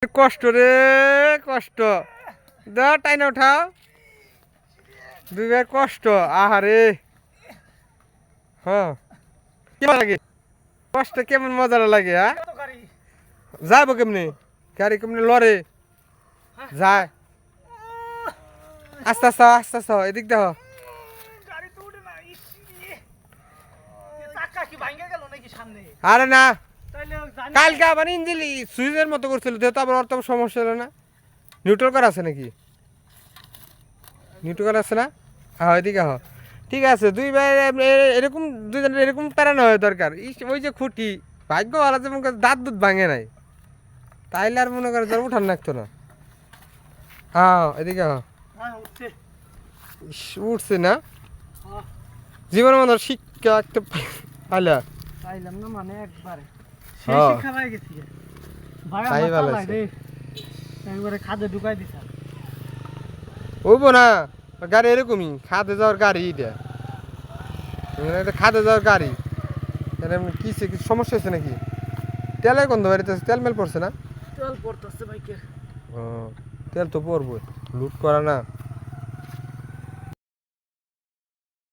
কষ্ট রে কষ্ট দা টাইনা উঠাও দুই ভাই কষ্ট আহারে হ্যাঁ কেমন লাগে কষ্ট কেমন মজা লাগে হ্যাঁ যাবো কেমনি গাড়ি কেমনি লড়ে যায় আস্তে আস্তে আস্তে আস্তে এদিক দেখ আরে না কালকে আবার ইঞ্জিন সুইচের মতো করছিল যেহেতু আবার অত সমস্যা হলো না নিউট্রাল করা আছে নাকি নিউট্রাল করা আছে না হ্যাঁ এদিকে হ ঠিক আছে দুই ভাই এরকম দুজনের এরকম প্যারানো হয় দরকার ওই যে খুঁটি ভাগ্য ভালো যে মনে করে দাঁত দুধ ভাঙে নাই তাইলে আর মনে করে তোর উঠান লাগতো না হ্যাঁ এদিকে হ উঠছে না জীবনের মতো শিক্ষা একটা পাইলা পাইলাম না মানে একবারে হ্যাঁ। সেই শিক্ষা পাই গেছি ভাই তাই আমার ভালো তালাই আছে। রে একবারে খাদে ঢুকাই দিছ ওইব না গাড়ি এরকমই খাদে যাওয়ার গাড়ি এটা এটা খাদে যাওয়ার গাড়ি কিসে কিছু সমস্যা হয়েছে নাকি তেলের গন্ধ বাড়িতে তেল মেল পড়ছে না তেল পড়তেছে ভাই কে ও তেল তো পড়বো লুট করা না